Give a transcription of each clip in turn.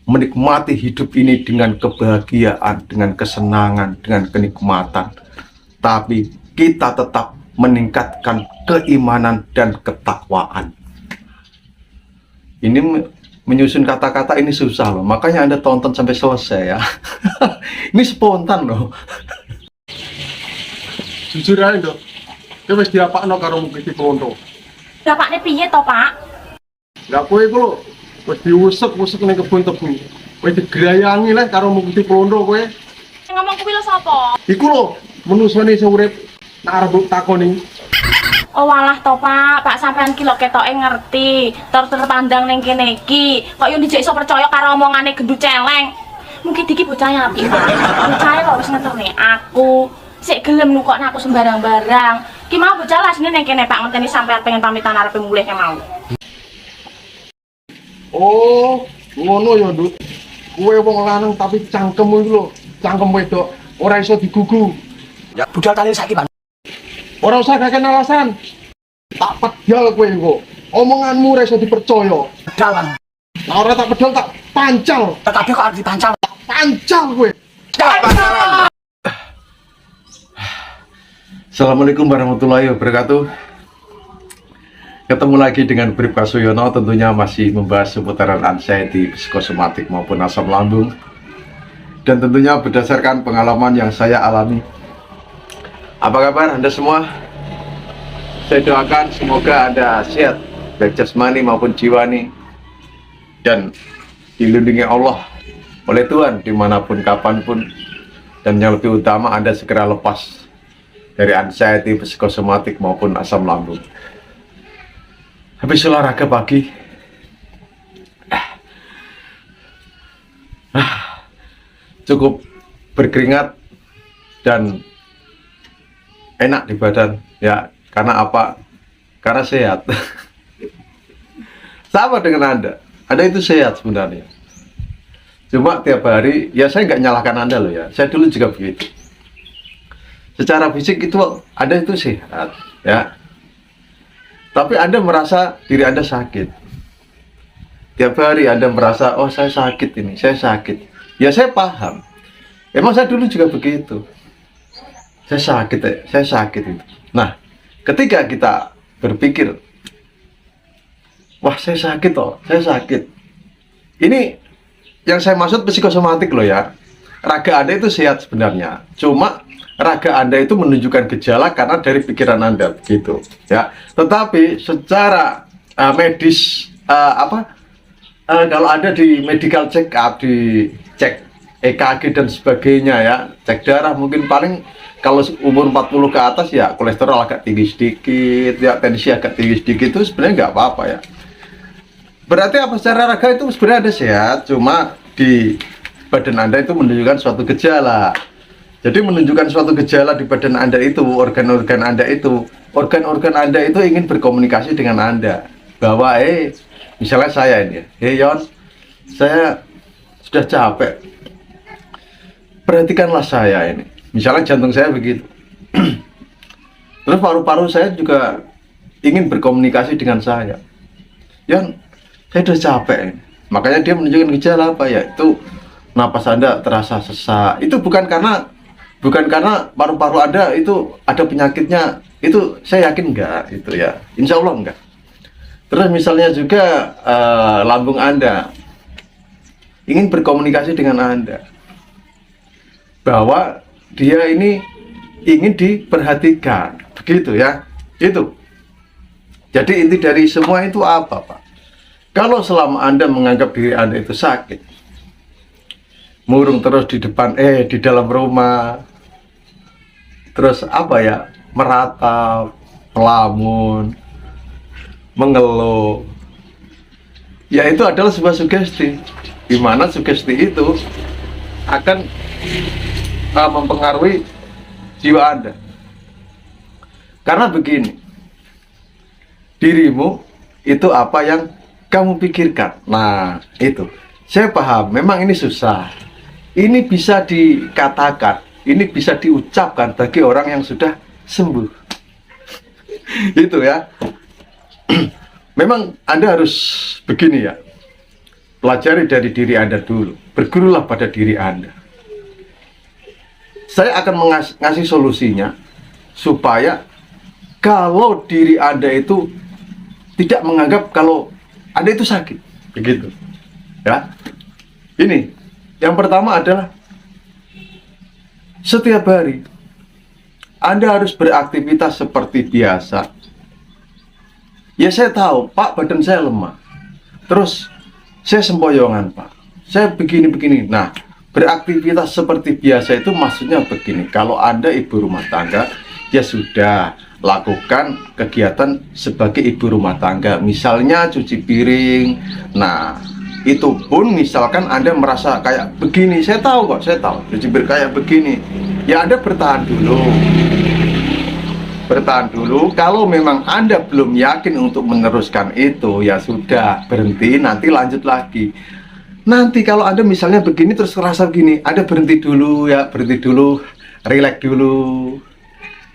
menikmati hidup ini dengan kebahagiaan, dengan kesenangan, dengan kenikmatan. Tapi kita tetap meningkatkan keimanan dan ketakwaan. Ini menyusun kata-kata ini susah loh, makanya Anda tonton sampai selesai ya. Ini spontan loh. Jujur aja dok, dia wis diapakno karo Mukti Plondo. Bapaknya piye to, Pak? Lah kowe iku lho, wis diusek-usek ning kebun tebu. Wis digrayangi lah karo Mukti Plondo kowe. Sing ngomong kuwi lho sapa? Iku lho, menusane sing urip nek arep mbok takoni. Oh walah to, Pak. Pak sampean ki lho ketoke ngerti. Terpandang ning kene iki, kok yo dijek iso percaya karo omongane gendut celeng. Mungkin iki bocah apik, Pak. Bocah lho wis ngeterne aku. Sik gelem nukokne aku sembarang-barang. Ki mau bocah lah sini ning kene Pak ngenteni sampean pengen pamitan arepe mulih mau. Oh, ngono ya, Nduk. Kowe wong lanang tapi cangkemmu iku lho, cangkem wedok ora iso digugu. Ya budal tali saiki, Pak. Ora usah kakek alasan. Tak pedal kowe kok. Omonganmu ora iso dipercaya. Budal, Pak. Lah ora tak pedal tak pancal. Tetapi kok harus dipancal. Pancal kowe. Assalamualaikum warahmatullahi wabarakatuh. Ketemu lagi dengan Bribka Suyono, tentunya masih membahas seputaran anxiety, psikosomatik maupun asam lambung. Dan tentunya berdasarkan pengalaman yang saya alami. Apa kabar Anda semua? Saya doakan semoga Anda sehat, baik jasmani maupun jiwani, dan dilindungi Allah oleh Tuhan dimanapun kapanpun. Dan yang lebih utama Anda segera lepas dari anxiety, psikosomatik maupun asam lambung. Habis olahraga pagi, cukup berkeringat dan enak di badan ya. Karena apa? Karena sehat. Sama dengan Anda itu sehat sebenarnya. Cuma tiap hari, ya saya nggak nyalahkan Anda loh ya. Saya dulu juga begitu. Secara fisik itu Anda itu sehat ya. Tapi Anda merasa diri Anda sakit. Tiap hari Anda merasa, oh saya sakit ini, saya sakit. Ya saya paham. Emang saya dulu juga begitu. Saya sakit itu. Nah, ketika kita berpikir, wah saya sakit toh, saya sakit. Ini yang saya maksud psikosomatik loh ya. Raga Anda itu sehat sebenarnya. Cuma raga Anda itu menunjukkan gejala karena dari pikiran Anda gitu ya. Tetapi secara medis kalau Anda di medical check up, dicek EKG dan sebagainya ya, cek darah, mungkin paling kalau umur 40 ke atas ya kolesterol agak tinggi sedikit ya, tensi agak tinggi sedikit, itu sebenarnya nggak apa-apa ya. Berarti apa, secara raga itu sebenarnya Anda sehat, cuma di badan Anda itu menunjukkan suatu gejala. Jadi menunjukkan suatu gejala di badan Anda itu, organ-organ Anda itu ingin berkomunikasi dengan Anda. Bahwa, misalnya saya ini, Yon, saya sudah capek. Perhatikanlah saya ini. Misalnya jantung saya begitu. Terus paru-paru saya juga ingin berkomunikasi dengan saya. Yon, saya sudah capek ini. Makanya dia menunjukkan gejala apa ya? Itu napas Anda terasa sesak. Itu bukan karena paru-paru Anda itu ada penyakitnya, itu saya yakin enggak, itu ya, insya Allah enggak. Terus misalnya juga lambung Anda ingin berkomunikasi dengan Anda, bahwa dia ini ingin diperhatikan, begitu ya, itu. Jadi inti dari semua itu apa, Pak? Kalau selama Anda menganggap diri Anda itu sakit, murung terus di depan, di dalam rumah, terus apa ya, meratap, melamun, mengeluh, ya itu adalah sebuah sugesti, di mana sugesti itu akan mempengaruhi jiwa Anda. Karena begini, dirimu itu apa yang kamu pikirkan. Nah itu, saya paham, memang ini susah. Ini bisa dikatakan, ini bisa diucapkan bagi orang yang sudah sembuh. Itu ya. Memang Anda harus begini ya. pelajari dari diri Anda dulu, bergurulah pada diri Anda. Saya akan ngasih solusinya supaya kalau diri Anda itu tidak menganggap kalau Anda itu sakit, begitu. Ya, ini yang pertama adalah setiap hari Anda harus beraktivitas seperti biasa. Ya saya tahu, Pak, badan saya lemah. Terus saya sempoyongan, Pak. Saya begini-begini. Nah, beraktivitas seperti biasa itu maksudnya begini. Kalau Anda ibu rumah tangga, ya sudah, lakukan kegiatan sebagai ibu rumah tangga. Misalnya cuci piring. Nah, itu pun misalkan Anda merasa kayak begini. Saya tahu kok, saya tahu. Cuci piring kayak begini. Ya Anda bertahan dulu. Bertahan dulu. Kalau memang Anda belum yakin untuk meneruskan itu, ya sudah, berhenti, nanti lanjut lagi. Nanti kalau Anda misalnya begini terus merasa begini, Anda berhenti dulu ya, berhenti dulu, relax dulu.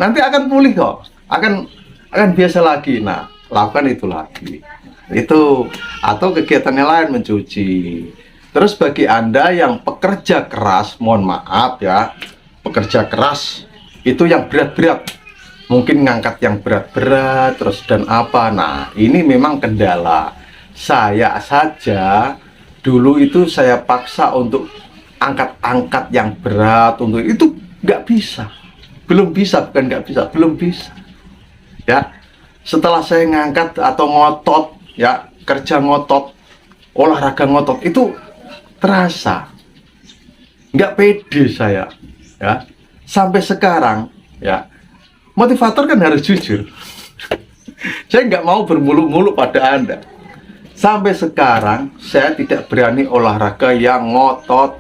Nanti akan pulih kok. Akan biasa lagi. Nah, lakukan itu lagi. Itu atau kegiatannya lain, mencuci. Terus bagi Anda yang pekerja keras, mohon maaf ya, pekerja keras itu yang berat-berat. Mungkin ngangkat yang berat-berat terus dan apa. Nah, ini memang kendala. Saya saja dulu itu saya paksa untuk angkat-angkat yang berat, untuk itu nggak bisa. Belum bisa, bukan nggak bisa, belum bisa. Ya, setelah saya ngangkat atau ngotot, ya, kerja ngotot, olahraga ngotot, itu terasa nggak pede saya, ya. Sampai sekarang, ya, motivator kan harus jujur. Saya nggak mau bermuluk-muluk pada Anda. Sampai sekarang saya tidak berani olahraga yang ngotot.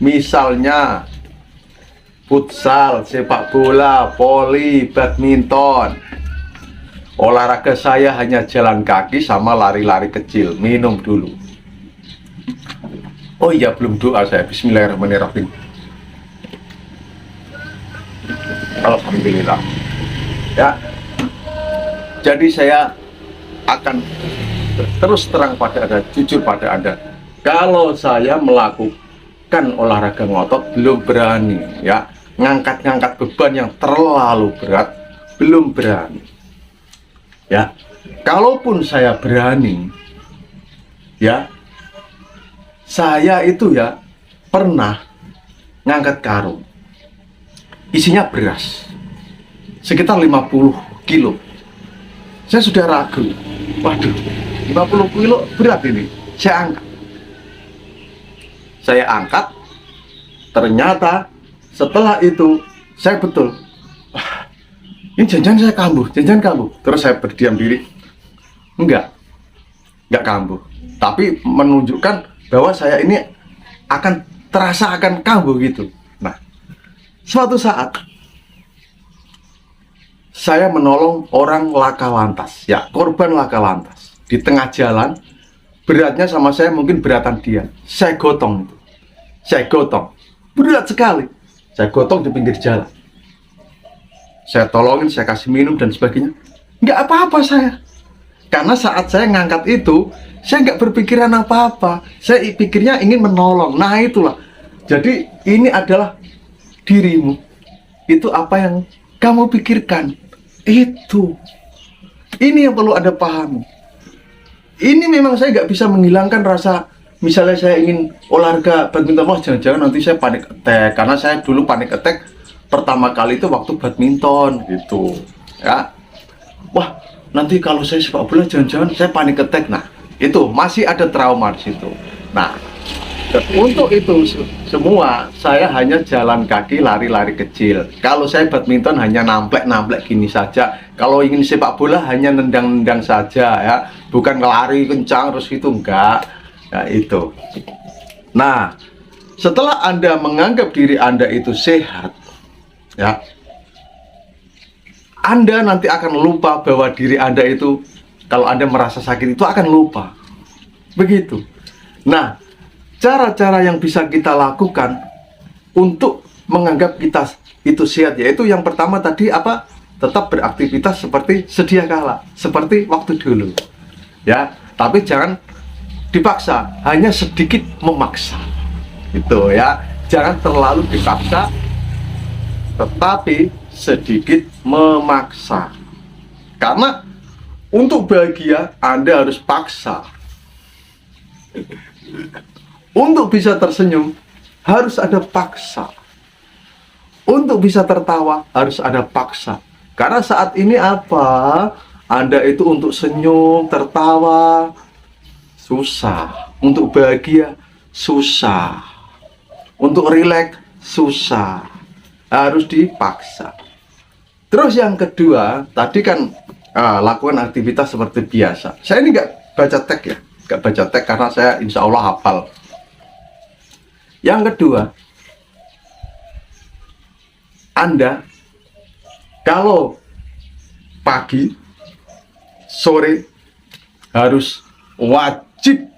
Misalnya futsal, sepak bola, voli, badminton. Olahraga saya hanya jalan kaki sama lari-lari kecil. Minum dulu. Oh iya, belum doa saya. Bismillahirrahmanirrahim. Alhamdulillah. Ya. Jadi saya akan terus terang pada Anda, jujur pada Anda. Kalau saya melakukan olahraga ngotot belum berani, ya. Ngangkat-ngangkat beban yang terlalu berat belum berani. Ya. Kalaupun saya berani, ya. Saya itu ya pernah ngangkat karung. Isinya beras sekitar 50 kilo. Saya sudah ragu, waduh, 50 kilo berat ini. Saya angkat, ternyata setelah itu saya betul, wah, ini jangan saya kambuh, jangan kambuh. Terus saya berdiam diri, enggak kambuh, tapi menunjukkan bahwa saya ini akan terasa akan kambuh gitu. Suatu saat saya menolong orang laka lantas, ya, korban laka lantas di tengah jalan. Beratnya sama saya mungkin beratan dia. Saya gotong itu, saya gotong, berat sekali. Saya gotong di pinggir jalan. Saya tolongin, saya kasih minum dan sebagainya. Nggak apa-apa saya, karena saat saya ngangkat itu, saya nggak berpikiran apa-apa. Saya pikirnya ingin menolong. Nah itulah. Jadi ini adalah dirimu, itu apa yang kamu pikirkan. Itu ini yang perlu Anda pahami. Ini memang saya nggak bisa menghilangkan rasa. Misalnya saya ingin olahraga badminton, wah jangan-jangan nanti saya panik attack. Karena saya dulu panik attack pertama kali itu waktu badminton gitu, ya. Wah, nanti kalau saya sepak bola jangan-jangan saya panik attack. Nah itu masih ada trauma di situ. Nah, untuk itu semua saya hanya jalan kaki, lari-lari kecil. Kalau saya badminton hanya namplek-namplek gini saja. Kalau ingin sepak bola hanya nendang-nendang saja, ya, bukan lari kencang terus itu, enggak. Ya itu. Nah, setelah Anda menganggap diri Anda itu sehat, ya, Anda nanti akan lupa bahwa diri Anda itu, kalau Anda merasa sakit itu akan lupa. Begitu. Nah, cara-cara yang bisa kita lakukan untuk menganggap kita itu sehat, yaitu yang pertama tadi apa? Tetap beraktivitas seperti sedia kala, seperti waktu dulu, ya. Tapi jangan dipaksa, hanya sedikit memaksa. Itu ya, jangan terlalu dipaksa, tetapi sedikit memaksa. Karena untuk bahagia Anda harus paksa. Untuk bisa tersenyum harus ada paksa. Untuk bisa tertawa harus ada paksa. Karena saat ini apa? Anda itu untuk senyum, tertawa susah. Untuk bahagia susah. Untuk rileks susah. Harus dipaksa. Terus yang kedua, tadi kan lakukan aktivitas seperti biasa. Saya ini nggak baca teks ya, nggak baca teks karena saya insya Allah hafal. Yang kedua, Anda kalau pagi, sore harus wajib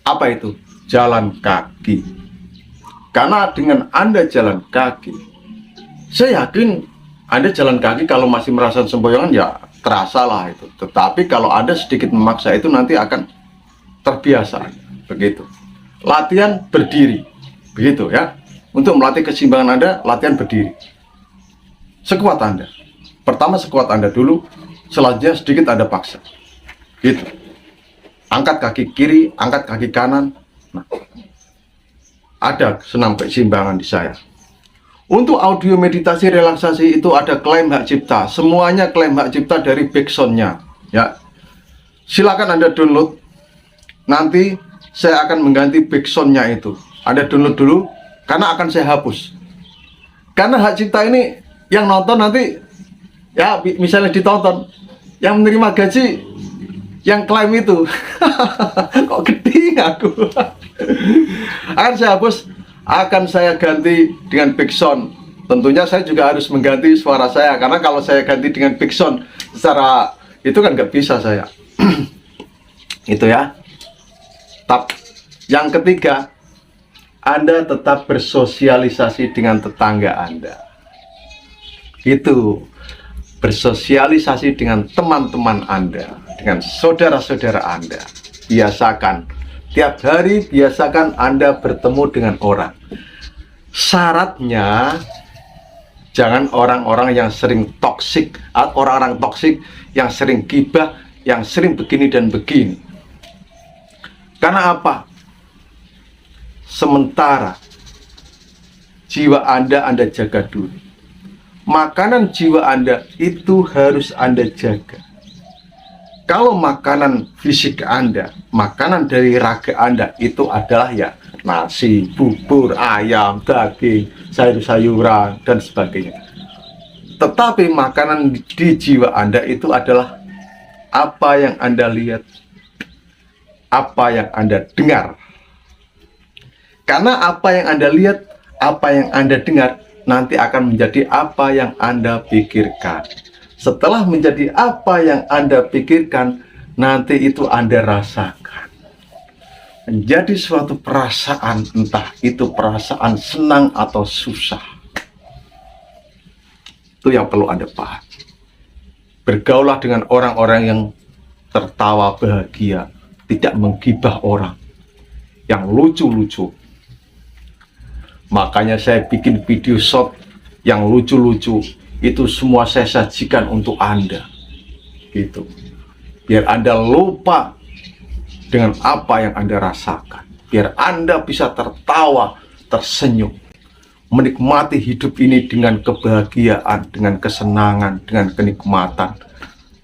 apa itu? Jalan kaki. Karena dengan Anda jalan kaki, saya yakin Anda jalan kaki kalau masih merasa sempoyongan ya terasa lah itu. Tetapi kalau Anda sedikit memaksa itu nanti akan terbiasa. Begitu. Latihan berdiri. Begitu ya. Untuk melatih keseimbangan Anda, latihan berdiri. Sekuat Anda. Pertama sekuat Anda dulu, selanjutnya sedikit Anda paksa. Gitu. Angkat kaki kiri, angkat kaki kanan. Nah, ada senam keseimbangan di saya. Untuk audio meditasi relaksasi itu ada klaim hak cipta. Semuanya klaim hak cipta dari backsound-nya. Ya. Silakan Anda download. Nanti saya akan mengganti backsound-nya itu. Anda download dulu, karena akan saya hapus. Karena hak cipta ini yang nonton nanti, ya misalnya ditonton, yang menerima gaji, yang klaim itu. Kok gede aku? Akan saya hapus, akan saya ganti dengan backsound. Tentunya saya juga harus mengganti suara saya, karena kalau saya ganti dengan backsound secara itu kan nggak bisa saya. Itu ya. Yang ketiga, Anda tetap bersosialisasi dengan tetangga Anda. Itu bersosialisasi dengan teman-teman Anda, dengan saudara-saudara Anda. Biasakan tiap hari, biasakan Anda bertemu dengan orang. Syaratnya jangan orang-orang yang sering toksik, orang-orang toksik yang sering gibah, yang sering begini dan begini. Karena apa? Sementara jiwa Anda jaga dulu. Makanan jiwa Anda itu harus Anda jaga. Kalau makanan fisik Anda, makanan dari raga Anda itu adalah ya nasi, bubur, ayam, daging, sayur-sayuran, dan sebagainya. Tetapi makanan di jiwa Anda itu adalah apa yang Anda lihat, apa yang Anda dengar. Karena apa yang Anda lihat, apa yang Anda dengar, nanti akan menjadi apa yang Anda pikirkan. Setelah menjadi apa yang Anda pikirkan, nanti itu Anda rasakan. Menjadi suatu perasaan, entah itu perasaan senang atau susah. Itu yang perlu Anda paham. Bergaulah dengan orang-orang yang tertawa bahagia, tidak menggibah orang, yang lucu-lucu. Makanya saya bikin video short yang lucu-lucu, itu semua saya sajikan untuk Anda. Gitu. Biar Anda lupa dengan apa yang Anda rasakan. Biar Anda bisa tertawa, tersenyum, menikmati hidup ini dengan kebahagiaan, dengan kesenangan, dengan kenikmatan.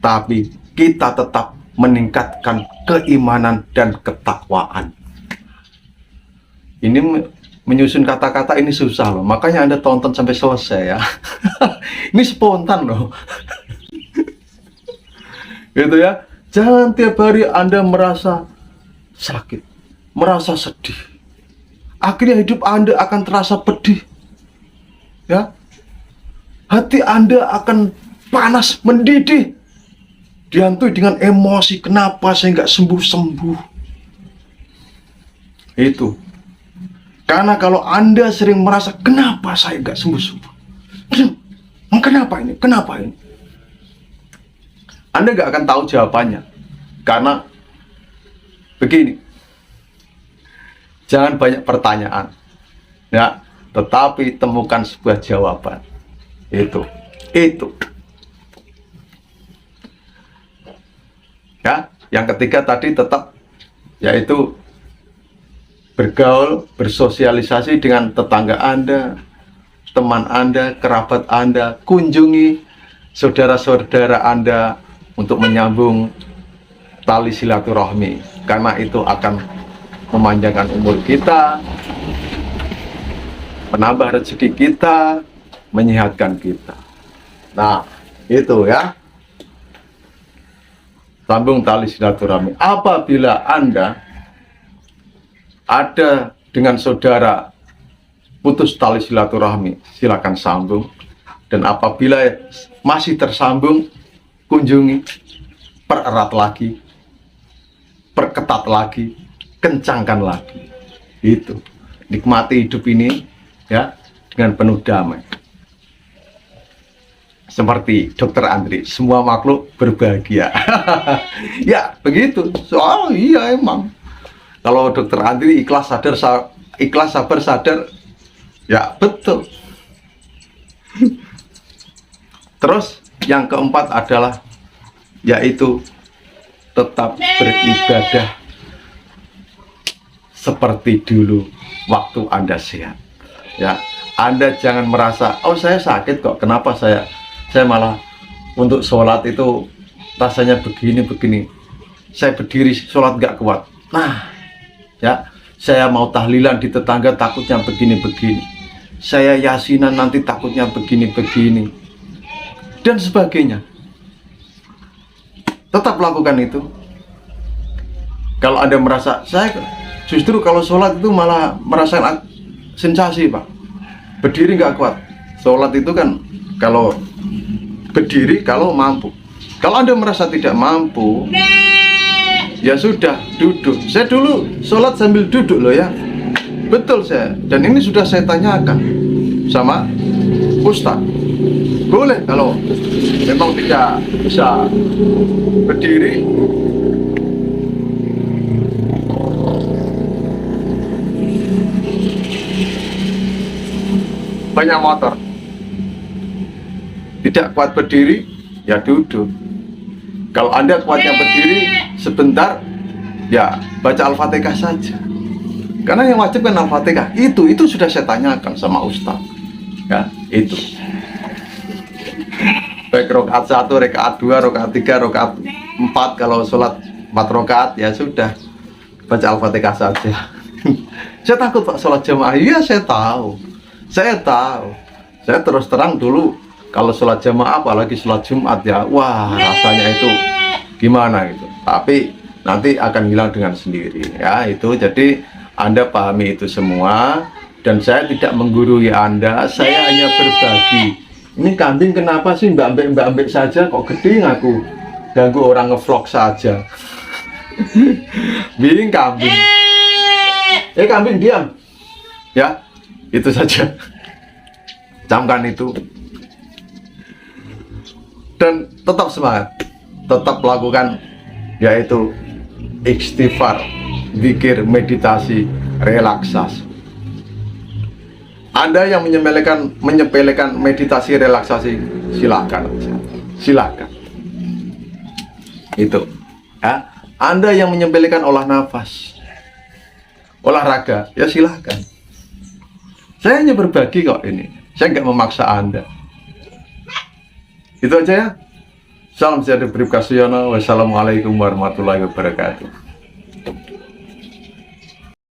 Tapi kita tetap meningkatkan keimanan dan ketakwaan. Ini menyusun kata-kata ini susah loh, makanya Anda tonton sampai selesai ya. Ini spontan loh. Gitu ya. Jangan tiap hari Anda merasa sakit, merasa sedih. Akhirnya hidup Anda akan terasa pedih. Ya. Hati Anda akan panas, mendidih. Dihantui dengan emosi, kenapa saya nggak sembuh-sembuh. Itu. Karena kalau Anda sering merasa, kenapa saya nggak sembuh-sembuh? Kenapa ini? Kenapa ini? Anda nggak akan tahu jawabannya. Karena begini, jangan banyak pertanyaan, ya, tetapi temukan sebuah jawaban. Itu. Ya, yang ketiga tadi tetap, yaitu bergaul, bersosialisasi dengan tetangga Anda, teman Anda, kerabat Anda, kunjungi saudara-saudara Anda untuk menyambung tali silaturahmi, karena itu akan memanjangkan umur kita, menambah rezeki kita, menyehatkan kita. Nah, itu ya. Sambung tali silaturahmi. Apabila Anda ada dengan saudara putus tali silaturahmi, silakan sambung. Dan apabila masih tersambung, kunjungi, pererat lagi, perketat lagi, kencangkan lagi. Itu. Nikmati hidup ini ya dengan penuh damai. Seperti Dokter Andri, semua makhluk berbahagia. Ya, begitu. Soal iya emang. Kalau Dokter Andri ikhlas sabar sadar, ya betul. Terus yang keempat adalah yaitu tetap beribadah seperti dulu waktu Anda sehat. Ya, Anda jangan merasa, oh saya sakit kok, kenapa saya malah untuk sholat itu rasanya begini. Saya berdiri sholat gak kuat. Nah, ya, saya mau tahlilan di tetangga takutnya begini. Saya yasinan nanti takutnya begini. Dan sebagainya. Tetap lakukan itu. Kalau Anda merasa, saya justru kalau sholat itu malah merasakan sensasi, Pak. Berdiri gak kuat. Sholat itu kan kalau berdiri kalau mampu. Kalau Anda merasa tidak mampu, ya sudah, duduk. Saya dulu sholat sambil duduk loh ya. Betul saya. Dan ini sudah saya tanyakan sama Ustaz. Boleh kalau memang tidak bisa berdiri. Banyak motor. Tidak kuat berdiri, ya duduk. Kalau Anda kuatnya berdiri, sebentar, ya baca Al-Fatihah saja. Karena yang wajib kan Al-Fatihah. Itu sudah saya tanyakan sama Ustaz. Ya, itu. Baik rakaat 1, rakaat 2, rakaat 3, rakaat 4. Kalau sholat 4 rakaat, ya sudah. Baca Al-Fatihah saja. Saya takut Pak sholat jamaah. Iya, saya tahu. Saya terus terang dulu. Kalau sholat jamaah, apalagi sholat Jumat ya, wah rasanya itu gimana gitu. Tapi nanti akan hilang dengan sendiri ya itu. Jadi Anda pahami itu semua, dan saya tidak menggurui Anda, saya hanya berbagi. Ini kambing kenapa sih mbak ambek saja kok gede ngaku ganggu orang ngevlog saja. Bingung kambing. Kambing diam. Ya, itu saja. Camkan itu. Dan tetap semangat, tetap lakukan yaitu istighfar, zikir, meditasi, relaksasi. Anda yang menyepelekan meditasi, relaksasi, silakan. Itu. Ya. Anda yang menyepelekan olah nafas, olahraga, ya silakan. Saya hanya berbagi kok ini. Saya nggak memaksa Anda. Itu aja ya. Salam sejahtera, wassalamualaikum warahmatullahi wabarakatuh.